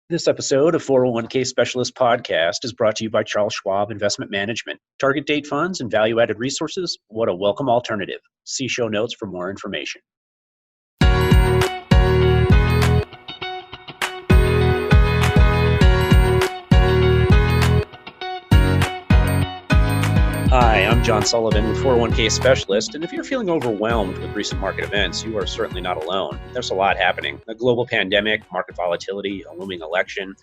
This episode of 401k Specialist Podcast is brought to you by Charles Schwab Investment Management. Target date funds and value added resources. What a welcome alternative. See show notes for more information. Hi, I'm John Sullivan with 401k Specialist, and if you're feeling overwhelmed with recent market events, you are certainly not alone. There's a lot happening. A global pandemic, market volatility, a looming election.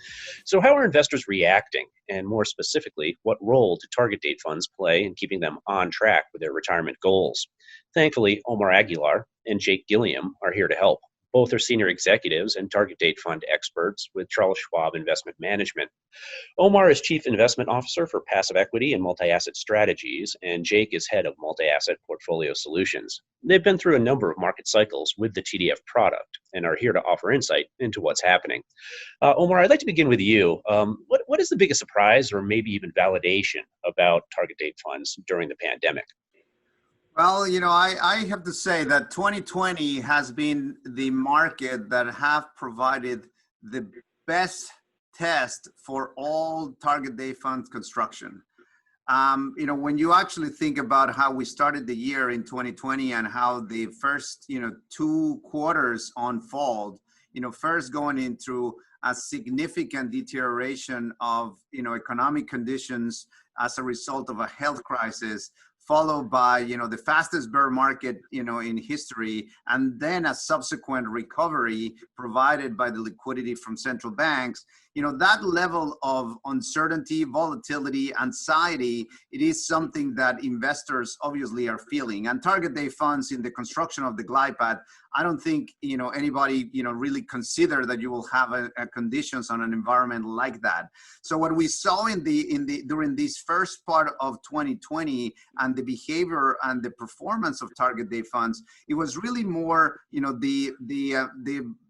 So how are investors reacting? And more specifically, what role do target date funds play in keeping them on track with their retirement goals? Thankfully, Omar Aguilar and Jake Gilliam are here to help. Both are senior executives and target date fund experts with Charles Schwab Investment Management. Omar is Chief Investment Officer for Passive Equity and Multi-Asset Strategies, and Jake is Head of Multi-Asset Portfolio Solutions. They've been through a number of market cycles with the TDF product and are here to offer insight into what's happening. Omar, I'd like to begin with you. What is the biggest surprise or maybe even validation about target date funds during the pandemic? Well, I have to say that 2020 has been the market that have provided the best test for all target date fund construction. When you actually think about how we started the year in 2020 and how the first, 2 quarters unfold, first going into a significant deterioration of, economic conditions as a result of a health crisis, followed by, the fastest bear market, in history, and then a subsequent recovery provided by the liquidity from central banks. That level of uncertainty, volatility, anxiety, it is something that investors obviously are feeling. And target date funds in the construction of the glide path, I don't think, anybody, really consider that you will have a conditions on an environment like that. So what we saw during this first part of 2020 and the behavior and the performance of target date funds, it was really more,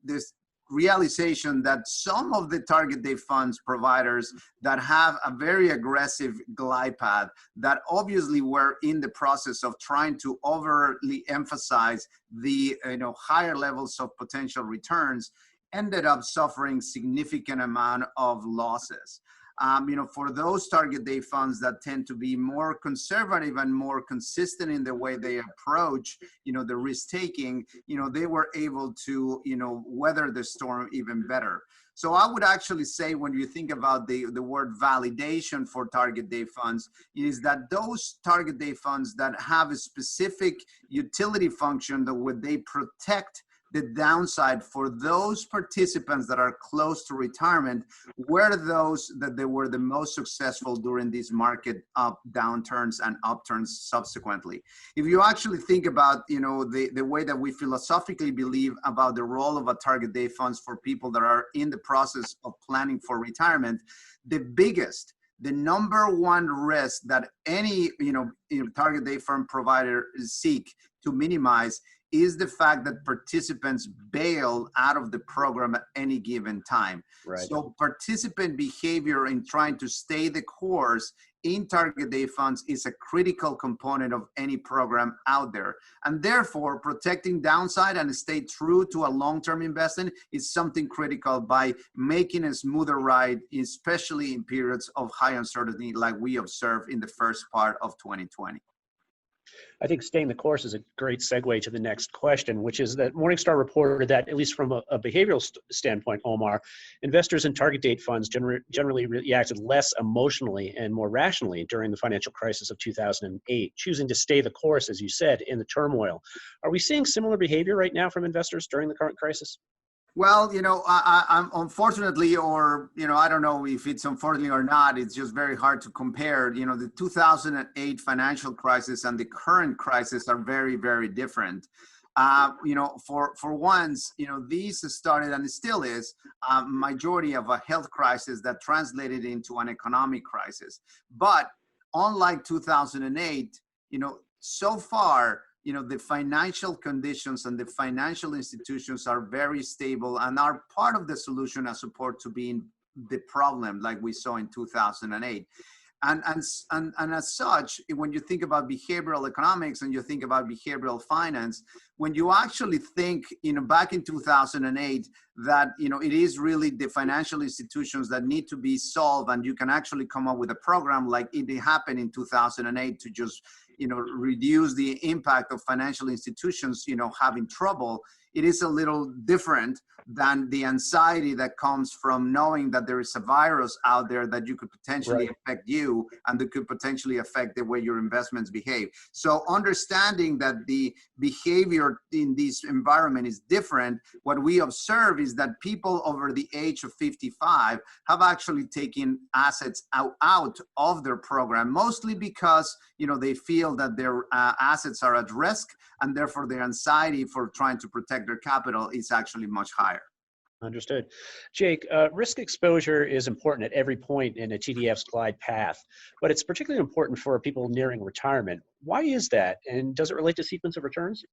this realization that some of the target date funds providers that have a very aggressive glide path that obviously were in the process of trying to overly emphasize the higher levels of potential returns ended up suffering significant amount of losses. For those target date funds that tend to be more conservative and more consistent in the way they approach, the risk taking, they were able to, weather the storm even better. So I would actually say when you think about the word validation for target date funds is that those target date funds that have a specific utility function that would they protect the downside for those participants that are close to retirement were those that they were the most successful during these market downturns and upturns subsequently. If you actually think about, the way that we philosophically believe about the role of a target date funds for people that are in the process of planning for retirement, the number one risk that any, target date fund provider seek to minimize is the fact that participants bail out of the program at any given time. Right. So participant behavior in trying to stay the course in target date funds is a critical component of any program out there. And therefore, protecting downside and stay true to a long-term investment is something critical by making a smoother ride, especially in periods of high uncertainty like we observed in the first part of 2020. I think staying the course is a great segue to the next question, which is that Morningstar reported that, at least from a behavioral standpoint, Omar, investors in target date funds generally reacted less emotionally and more rationally during the financial crisis of 2008, choosing to stay the course, as you said, in the turmoil. Are we seeing similar behavior right now from investors during the current crisis? Well, I'm unfortunately, or, I don't know if it's unfortunately or not, it's just very hard to compare. The 2008 financial crisis and the current crisis are very, very different. For once, these started, and it still is, majority of a health crisis that translated into an economic crisis. But unlike 2008, so far, the financial conditions and the financial institutions are very stable and are part of the solution as opposed to being the problem like we saw in 2008. And as such, when you think about behavioral economics and you think about behavioral finance, when you actually think, back in 2008, that, it is really the financial institutions that need to be solved, and you can actually come up with a program like it happened in 2008 to just, reduce the impact of financial institutions, having trouble. It is a little different than the anxiety that comes from knowing that there is a virus out there that you could potentially affect you, and that could potentially affect the way your investments behave. So understanding that the behavior in this environment is different, what we observe is that people over the age of 55 have actually taken assets out of their program, mostly because, they feel that their assets are at risk, and therefore their anxiety for trying to protect their capital is actually much higher. Understood. Jake, risk exposure is important at every point in a TDF's glide path, but it's particularly important for people nearing retirement. Why is that? And does it relate to sequence of returns?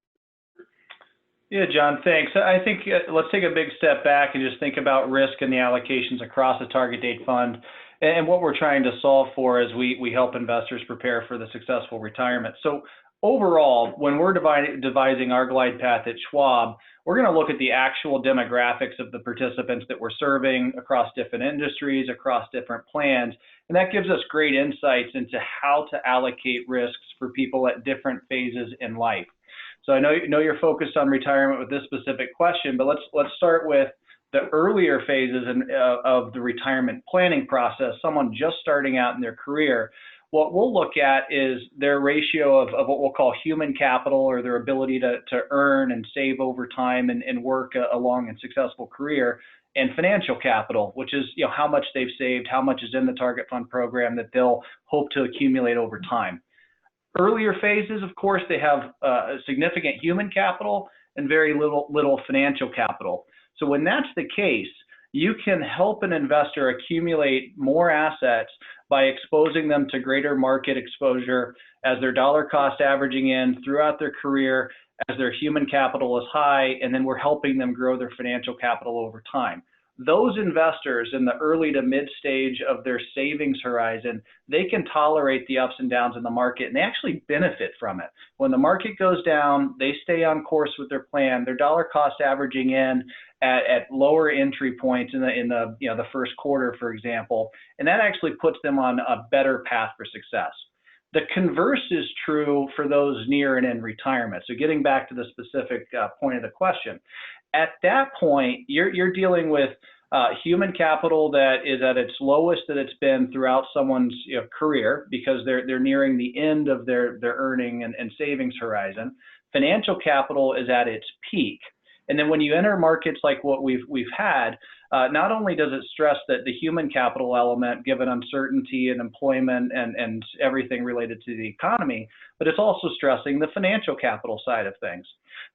Yeah, John, thanks. I think let's take a big step back and just think about risk and the allocations across a target date fund. And what we're trying to solve for as we help investors prepare for the successful retirement. So overall, when we're devising our glide path at Schwab, we're going to look at the actual demographics of the participants that we're serving across different industries, across different plans. And that gives us great insights into how to allocate risks for people at different phases in life. So I know you're focused on retirement with this specific question, but let's start with the earlier phases of the retirement planning process, someone just starting out in their career. What we'll look at is their ratio of what we'll call human capital, or their ability to earn and save over time and work a long and successful career, and financial capital, which is how much they've saved, how much is in the target fund program that they'll hope to accumulate over time. Earlier phases, of course, they have significant human capital and very little financial capital. So when that's the case, you can help an investor accumulate more assets by exposing them to greater market exposure as their dollar cost averaging in throughout their career, as their human capital is high, and then we're helping them grow their financial capital over time. Those investors in the early to mid stage of their savings horizon, they can tolerate the ups and downs in the market, and they actually benefit from it. When the market goes down, they stay on course with their plan. Their dollar cost averaging in at lower entry points in the first quarter, for example, and that actually puts them on a better path for success. The converse is true for those near and in retirement. So getting back to the specific point of the question, at that point, you're dealing with human capital that is at its lowest that it's been throughout someone's career, because they're nearing the end of their earning and savings horizon. Financial capital is at its peak. And then when you enter markets like what we've had, not only does it stress that the human capital element, given uncertainty and employment and everything related to the economy, but it's also stressing the financial capital side of things.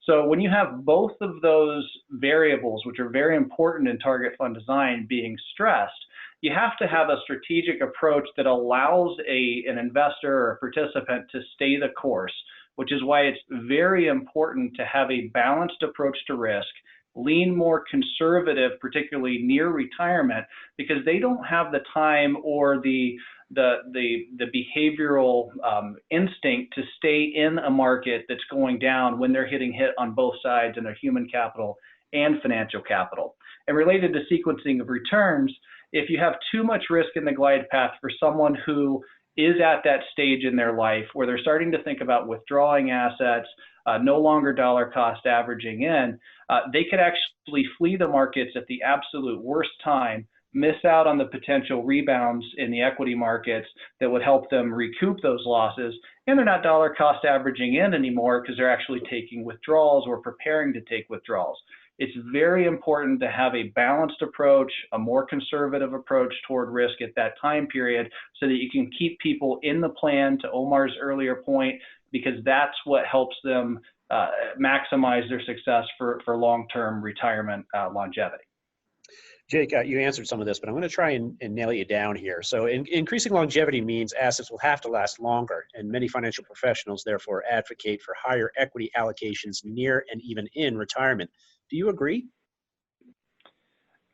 So when you have both of those variables, which are very important in target fund design, being stressed, you have to have a strategic approach that allows an investor or a participant to stay the course, which is why it's very important to have a balanced approach to risk, lean more conservative, particularly near retirement, because they don't have the time or the behavioral instinct to stay in a market that's going down when they're getting hit on both sides in their human capital and financial capital. And related to sequencing of returns, if you have too much risk in the glide path for someone who is at that stage in their life where they're starting to think about withdrawing assets, no longer dollar cost averaging in, they could actually flee the markets at the absolute worst time, miss out on the potential rebounds in the equity markets that would help them recoup those losses, and they're not dollar cost averaging in anymore because they're actually taking withdrawals or preparing to take withdrawals. It's very important to have a balanced approach, a more conservative approach toward risk at that time period, so that you can keep people in the plan, to Omar's earlier point, because that's what helps them maximize their success for long-term retirement longevity. Jake, you answered some of this, but I'm going to try and nail you down here. So increasing longevity means assets will have to last longer, and many financial professionals therefore advocate for higher equity allocations near and even in retirement. Do you agree?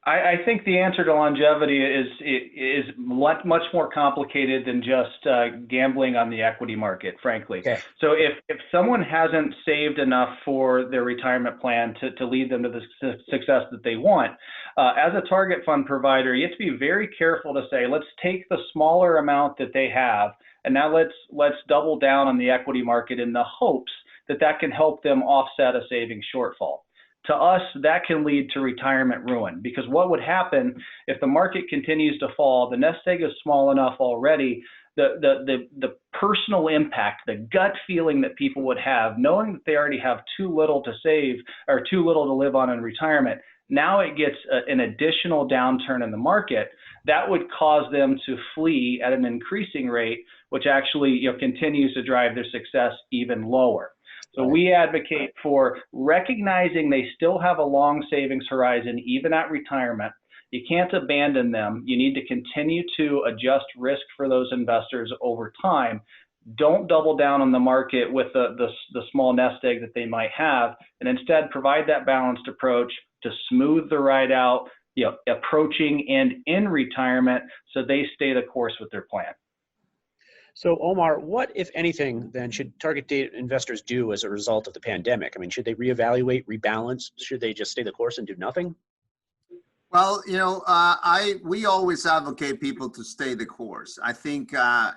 I think the answer to longevity is much more complicated than just gambling on the equity market, frankly. Okay. So if someone hasn't saved enough for their retirement plan to lead them to the success that they want, as a target fund provider, you have to be very careful to say, let's take the smaller amount that they have, and now let's double down on the equity market in the hopes that that can help them offset a savings shortfall. To us, that can lead to retirement ruin, because what would happen if the market continues to fall, the nest egg is small enough already, the personal impact, the gut feeling that people would have, knowing that they already have too little to save or too little to live on in retirement, now it gets an additional downturn in the market, that would cause them to flee at an increasing rate, which actually continues to drive their success even lower. So we advocate for recognizing they still have a long savings horizon, even at retirement. You can't abandon them. You need to continue to adjust risk for those investors over time. Don't double down on the market with the small nest egg that they might have, and instead provide that balanced approach to smooth the ride out, approaching and in retirement, so they stay the course with their plan. So, Omar, what, if anything, then should target date investors do as a result of the pandemic? I mean, should they reevaluate, rebalance? Should they just stay the course and do nothing? Well, we always advocate people to stay the course. I think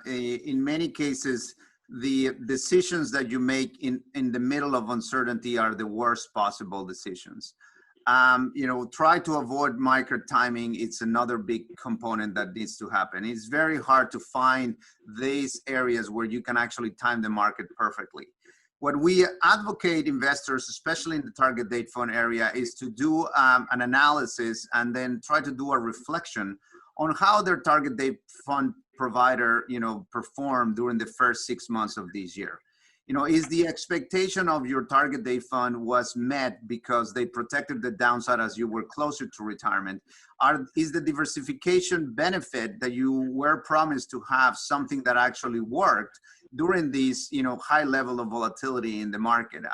in many cases, the decisions that you make in the middle of uncertainty are the worst possible decisions. Try to avoid micro timing. It's another big component that needs to happen. It's very hard to find these areas where you can actually time the market perfectly. What we advocate investors, especially in the target date fund area, is to do an analysis and then try to do a reflection on how their target date fund provider, performed during the first 6 months of this year. Is the expectation of your target date fund was met because they protected the downside as you were closer to retirement? Is the diversification benefit that you were promised to have something that actually worked during this, high level of volatility in the market?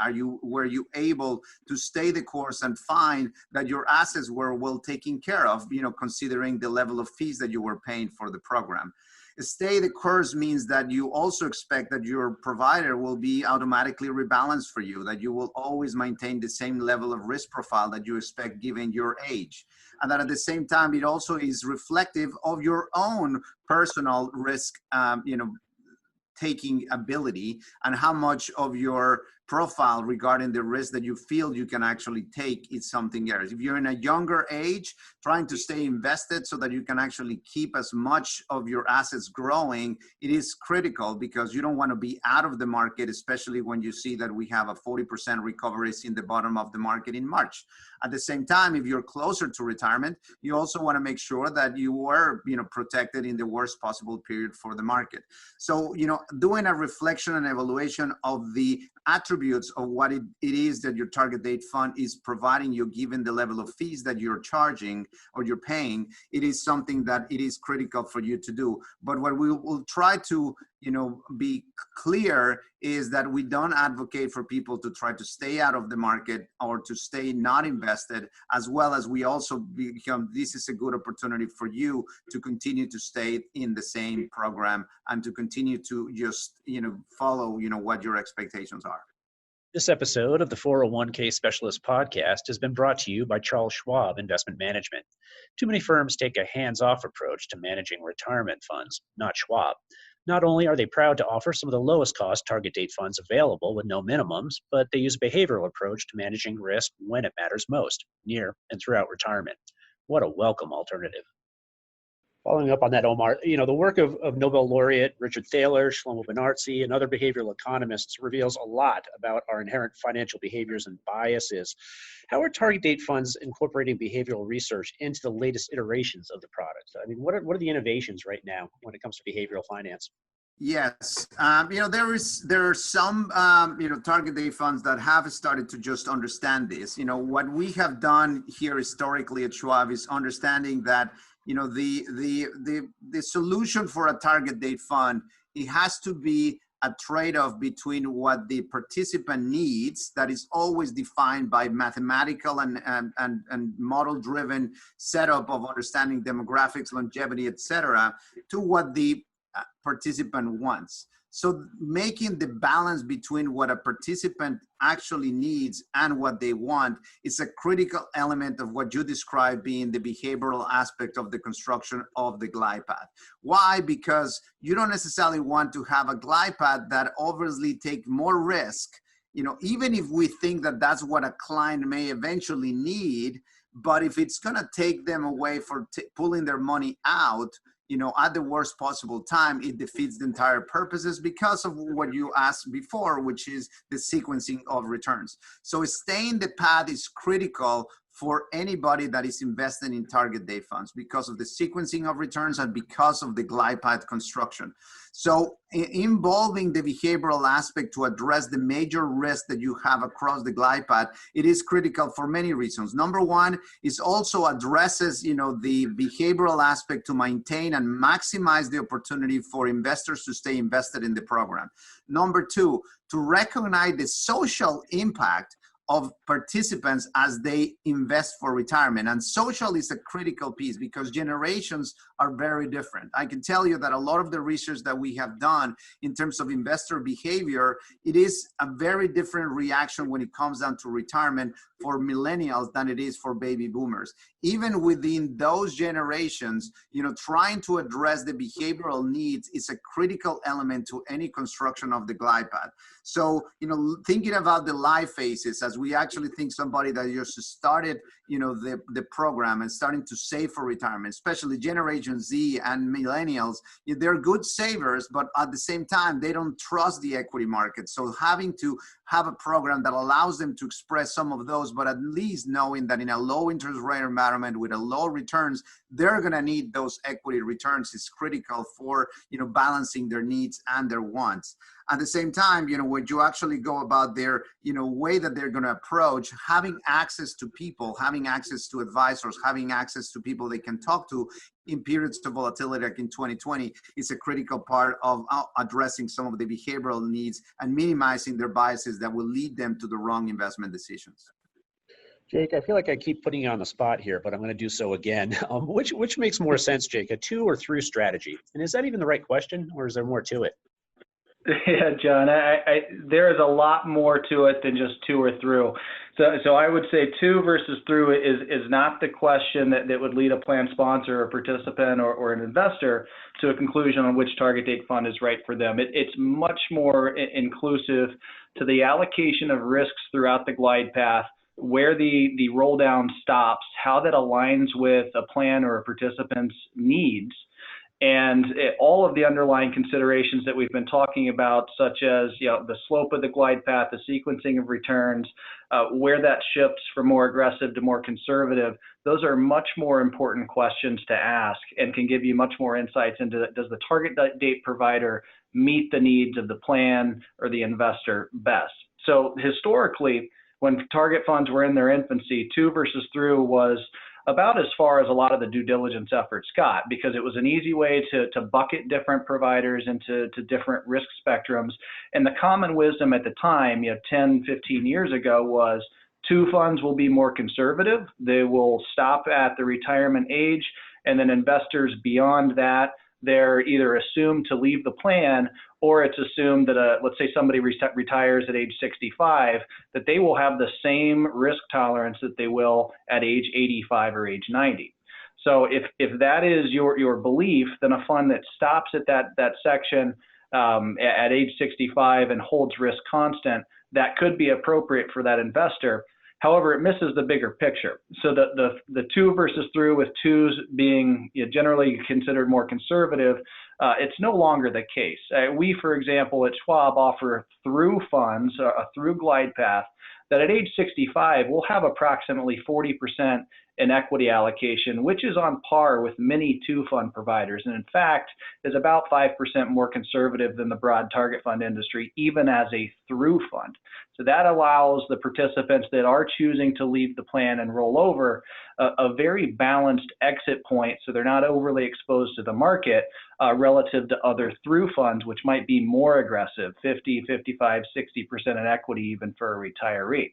Were you able to stay the course and find that your assets were well taken care of, considering the level of fees that you were paying for the program? Stay the course means that you also expect that your provider will be automatically rebalanced for you, that you will always maintain the same level of risk profile that you expect given your age. And that at the same time, it also is reflective of your own personal risk, taking ability, and how much of your profile regarding the risk that you feel you can actually take is something else. If you're in a younger age, trying to stay invested so that you can actually keep as much of your assets growing, it is critical, because you don't want to be out of the market, especially when you see that we have a 40% recoveries in the bottom of the market in March. At the same time, if you're closer to retirement, you also want to make sure that you are, protected in the worst possible period for the market. So, doing a reflection and evaluation of the attributes of what it is that your target date fund is providing you, given the level of fees that you're charging or you're paying, it is something that it is critical for you to do. But what we will try to be clear is that we don't advocate for people to try to stay out of the market or to stay not invested, as well as we also this is a good opportunity for you to continue to stay in the same program and to continue to just follow what your expectations are. This episode of the 401k Specialist Podcast has been brought to you by Charles Schwab Investment Management. Too many firms take a hands-off approach to managing retirement funds, not Schwab. Not only are they proud to offer some of the lowest cost target date funds available with no minimums, but they use a behavioral approach to managing risk when it matters most, near and throughout retirement. What a welcome alternative. Following up on that, Omar, the work of Nobel laureate Richard Thaler, Shlomo Benartzi, and other behavioral economists reveals a lot about our inherent financial behaviors and biases. How are target date funds incorporating behavioral research into the latest iterations of the product? I mean, what are the innovations right now when it comes to behavioral finance? Yes, there are some target date funds that have started to just understand this. What we have done here historically at Schwab is understanding that the solution for a target date fund, it has to be a trade-off between what the participant needs, that is always defined by mathematical and model-driven setup of understanding demographics, longevity, etc., to what the participant wants. So making the balance between what a participant actually needs and what they want is a critical element of what you described being the behavioral aspect of the construction of the glide path. Why? Because you don't necessarily want to have a glide path that obviously take more risk, you know, even if we think that that's what a client may eventually need, but if it's going to take them away for pulling their money out, you know, at the worst possible time, it defeats the entire purposes because of what you asked before, which is the sequencing of returns. So staying the path is critical for anybody that is invested in target date funds because of the sequencing of returns and because of the glide path construction. So involving the behavioral aspect to address the major risks that you have across the glide path, it is critical for many reasons. Number one is also addresses, you know, the behavioral aspect to maintain and maximize the opportunity for investors to stay invested in the program. Number two, to recognize the social impact of participants as they invest for retirement. And social is a critical piece because generations are very different. I can tell you that a lot of the research that we have done in terms of investor behavior, it is a very different reaction when it comes down to retirement for millennials than it is for baby boomers. Even within those generations, you know, trying to address the behavioral needs is a critical element to any construction of the glide path. So, you know, thinking about the life phases, as we actually think somebody that just started, you know, the program and starting to save for retirement, especially Generation Z and millennials, they're good savers, but at the same time, they don't trust the equity market. So having to have a program that allows them to express some of those, but at least knowing that in a low interest rate environment with a low returns, they're going to need those equity returns is critical for, you know, balancing their needs and their wants. At the same time, you know, when you actually go about their, you know, way that they're going to approach, having access to people, having access to advisors, having access to people they can talk to in periods of volatility like in 2020 is a critical part of addressing some of the behavioral needs and minimizing their biases that will lead them to the wrong investment decisions. Jake, I feel like I keep putting you on the spot here, but I'm going to do so again. Which makes more sense, Jake, a to or through strategy? And is that even the right question, or is there more to it? Yeah, John, there is a lot more to it than just to or through. So I would say to versus through is not the question that would lead a plan sponsor, a participant, or an investor to a conclusion on which target date fund is right for them. It's much more inclusive to the allocation of risks throughout the glide path, where the roll down stops, how that aligns with a plan or a participant's needs, and all of the underlying considerations that we've been talking about, such as, you know, the slope of the glide path, the sequencing of returns, where that shifts from more aggressive to more conservative, those are much more important questions to ask and can give you much more insights into, does the target date provider meet the needs of the plan or the investor best? So historically, when target funds were in their infancy, to versus through was about as far as a lot of the due diligence efforts got, because it was an easy way to bucket different providers into different risk spectrums. And the common wisdom at the time, 10, 15 years ago, was to funds will be more conservative. They will stop at the retirement age, and then investors beyond that, they're either assumed to leave the plan, or it's assumed that, let's say somebody retires at age 65, that they will have the same risk tolerance that they will at age 85 or age 90. So if that is your belief, then a fund that stops at that section at age 65 and holds risk constant, that could be appropriate for that investor. However, it misses the bigger picture. So the to versus through, with twos being generally considered more conservative, it's no longer the case. We, for example, at Schwab offer through funds, a through glide path that at age 65, we'll have approximately 40% in equity allocation, which is on par with many two-fund providers, and in fact is about 5% more conservative than the broad target fund industry, even as a through fund. So that allows the participants that are choosing to leave the plan and roll over a very balanced exit point, so they're not overly exposed to the market relative to other through funds, which might be more aggressive, 50, 55, 60% in equity even for a retiree.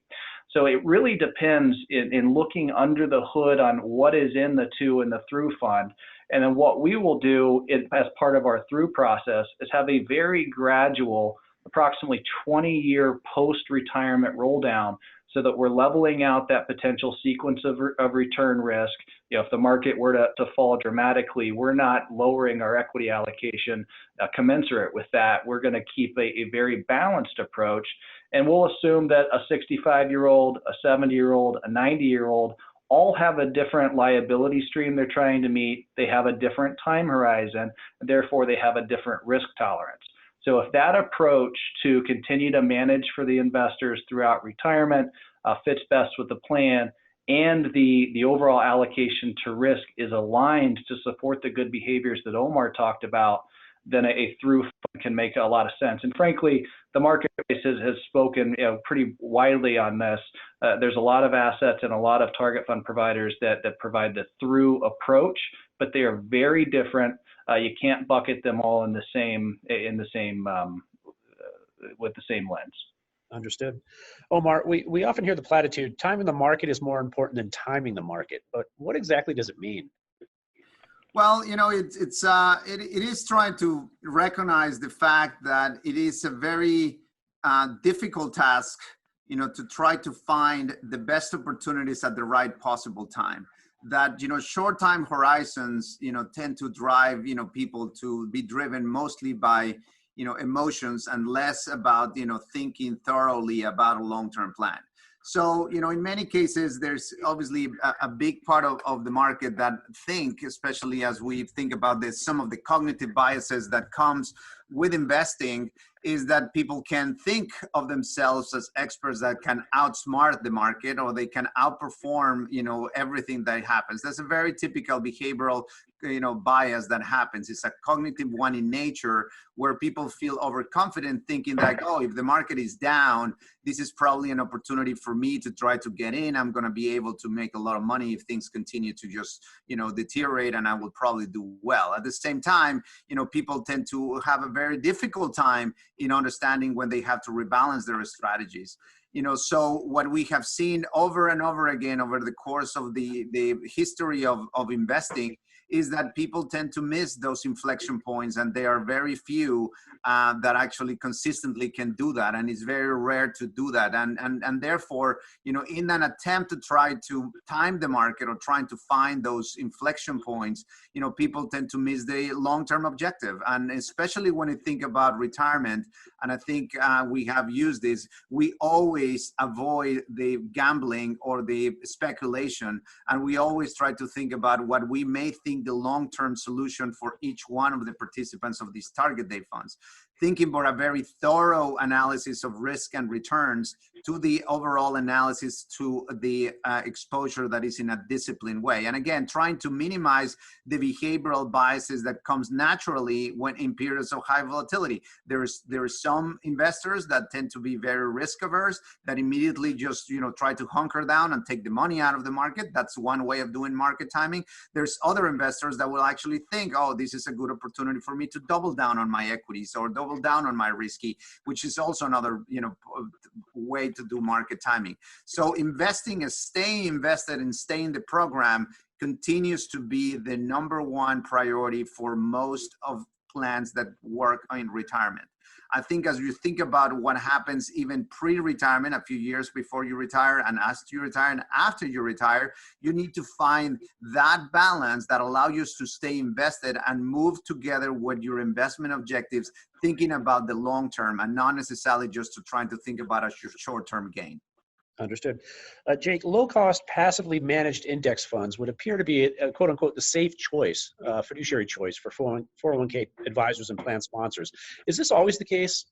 So it really depends in looking under the hood on what is in the two and the through fund. And then what we will do as part of our through process is have a very gradual, approximately 20-year post-retirement roll down, so that we're leveling out that potential sequence of return risk. You know, if the market were to fall dramatically, we're not lowering our equity allocation commensurate with that. We're going to keep a very balanced approach, and we'll assume that a 65-year-old, a 70-year-old, a 90-year-old all have a different liability stream they're trying to meet. They have a different time horizon, and therefore they have a different risk tolerance. So if that approach to continue to manage for the investors throughout retirement fits best with the plan, and the overall allocation to risk is aligned to support the good behaviors that Omar talked about, then a through fund can make a lot of sense. And frankly, the marketplace has spoken pretty widely on this. There's a lot of assets and a lot of target fund providers that provide the through approach, but they are very different. You can't bucket them all in the same with the same lens. Understood. Omar, we often hear the platitude, time in the market is more important than timing the market, but what exactly does it mean? Well, it is trying to recognize the fact that it is a very difficult task, to try to find the best opportunities at the right possible time. That, short time horizons, tend to drive, people to be driven mostly by, emotions and less about, thinking thoroughly about a long-term plan. So, in many cases, there's obviously a big part of the market that think, especially as we think about this, some of the cognitive biases that comes with investing, is that people can think of themselves as experts that can outsmart the market, or they can outperform, everything that happens. That's a very typical behavioral, bias that happens. It's a cognitive one in nature, where people feel overconfident, thinking that, oh, if the market is down, this is probably an opportunity for me to try to get in. I'm going to be able to make a lot of money if things continue to just, deteriorate, and I will probably do well. At the same time, people tend to have a very difficult time in understanding when they have to rebalance their strategies. So what we have seen over and over again over the course of the history of investing is that people tend to miss those inflection points, and there are very few that actually consistently can do that, and it's very rare to do that. And therefore, in an attempt to try to time the market or trying to find those inflection points, people tend to miss the long-term objective. And especially when you think about retirement, and I think we have used this, we always avoid the gambling or the speculation, and we always try to think about what we may think the long-term solution for each one of the participants of these target date funds. Thinking about a very thorough analysis of risk and returns to the overall analysis to the exposure that is in a disciplined way. And again, trying to minimize the behavioral biases that comes naturally when in periods of high volatility. There are some investors that tend to be very risk averse, that immediately just, try to hunker down and take the money out of the market. That's one way of doing market timing. There's other investors that will actually think, oh, this is a good opportunity for me to double down on my equities or double down on my risky, which is also another way to do market timing. So investing is staying invested and staying in the program continues to be the number one priority for most of plans that work in retirement. I think as you think about what happens even pre-retirement, a few years before you retire, and as you retire and after you retire, you need to find that balance that allows you to stay invested and move together with your investment objectives, thinking about the long term and not necessarily just to trying to think about a short-term gain. Understood. Jake, low-cost, passively managed index funds would appear to be, a, quote unquote, the safe choice, fiduciary choice for 401k advisors and plan sponsors. Is this always the case?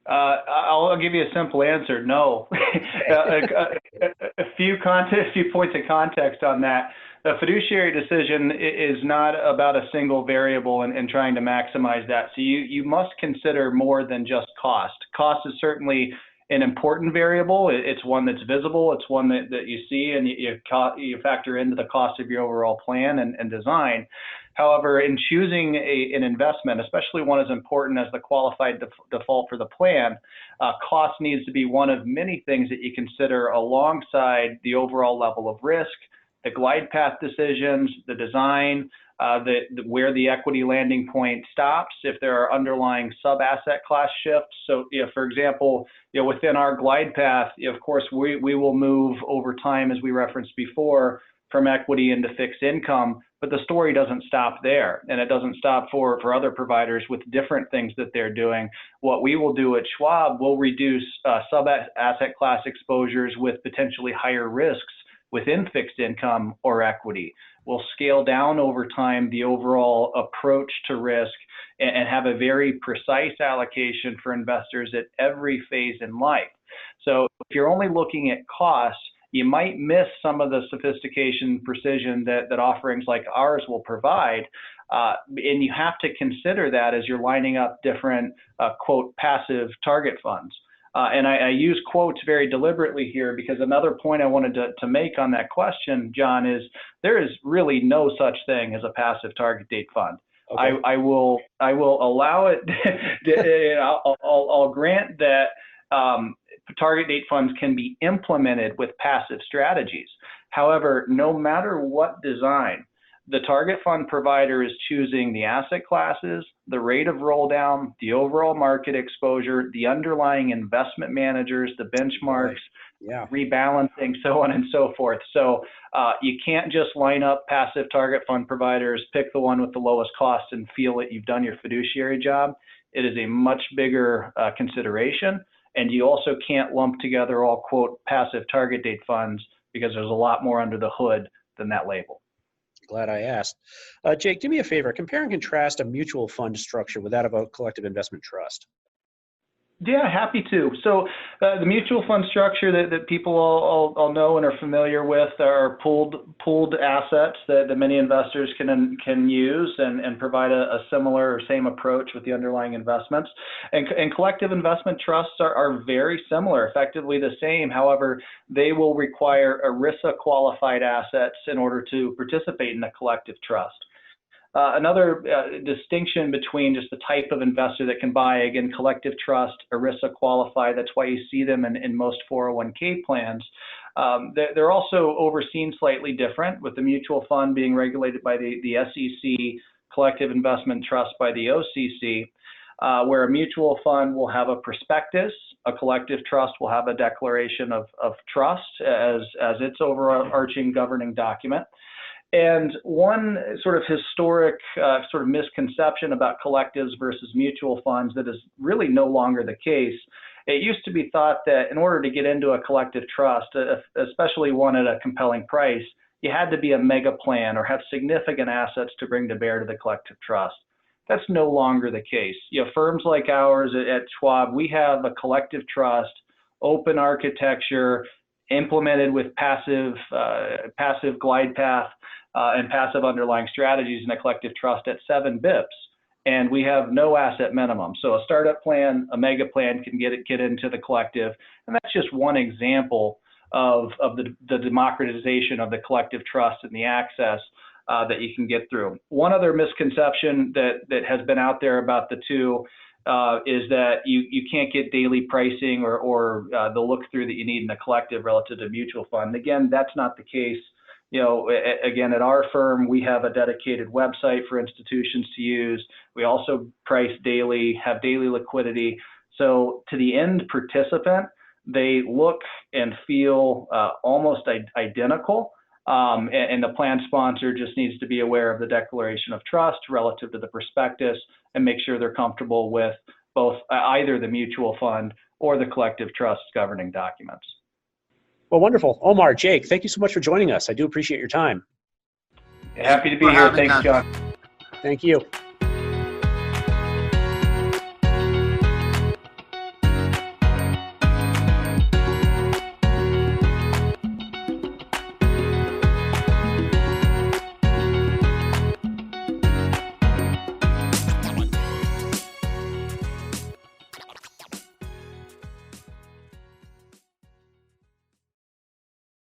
I'll give you a simple answer. No. A few points of context on that. A fiduciary decision is not about a single variable and trying to maximize that. So you must consider more than just cost. Cost is certainly an important variable. It's one that's visible. It's one that you see, and you factor into the cost of your overall plan and design. However, in choosing an investment, especially one as important as the qualified default for the plan, cost needs to be one of many things that you consider alongside the overall level of risk, the glide path decisions, the design, where the equity landing point stops, if there are underlying sub-asset class shifts. So, for example, within our glide path, of course, we will move over time, as we referenced before, from equity into fixed income, but the story doesn't stop there, and it doesn't stop for other providers with different things that they're doing. What we will do at Schwab, we'll reduce sub-asset class exposures with potentially higher risks within fixed income or equity. We'll scale down over time the overall approach to risk and have a very precise allocation for investors at every phase in life. So if you're only looking at costs, you might miss some of the sophistication, precision that offerings like ours will provide. And you have to consider that as you're lining up different, quote, passive target funds. And I use quotes very deliberately here because another point I wanted to make on that question, John, is there is really no such thing as a passive target date fund. Okay. I will allow it. I'll grant that target date funds can be implemented with passive strategies. However, no matter what design, the target fund provider is choosing the asset classes, the rate of roll down, the overall market exposure, the underlying investment managers, the benchmarks, rebalancing, so on and so forth. So you can't just line up passive target fund providers, pick the one with the lowest cost and feel that you've done your fiduciary job. It is a much bigger consideration. And you also can't lump together all, quote, passive target date funds because there's a lot more under the hood than that label. Glad I asked. Jake, do me a favor. Compare and contrast a mutual fund structure with that of a collective investment trust. Yeah, happy to. So the mutual fund structure that people all know and are familiar with are pooled assets that many investors can use and provide a similar or same approach with the underlying investments. And collective investment trusts are very similar, effectively the same. However, they will require ERISA qualified assets in order to participate in a collective trust. Another distinction between just the type of investor that can buy, again, collective trust, ERISA qualified, that's why you see them in most 401k plans. They're also overseen slightly different, with the mutual fund being regulated by the SEC, collective investment trust by the OCC, where a mutual fund will have a prospectus, a collective trust will have a declaration of trust as its overarching governing document. And one sort of historic sort of misconception about collectives versus mutual funds that is really no longer the case. It used to be thought that in order to get into a collective trust, especially one at a compelling price, you had to be a mega plan or have significant assets to bring to bear to the collective trust. That's no longer the case. Firms like ours at Schwab, we have a collective trust, open architecture, implemented with passive glide path and passive underlying strategies in a collective trust at 7 bips. And we have no asset minimum. So a startup plan, a mega plan can get into the collective. And that's just one example of the democratization of the collective trust and the access that you can get through. One other misconception that has been out there about the two is that you can't get daily pricing or the look through that you need in a collective relative to mutual fund. Again, that's not the case. Again, at our firm, we have a dedicated website for institutions to use. We also price daily, have daily liquidity. So to the end participant, they look and feel almost identical. And the plan sponsor just needs to be aware of the declaration of trust relative to the prospectus and make sure they're comfortable with both either the mutual fund or the collective trust governing documents. Well, wonderful. Omar, Jake, thank you so much for joining us. I do appreciate your time. Happy to be here. Thanks, John. Thank you.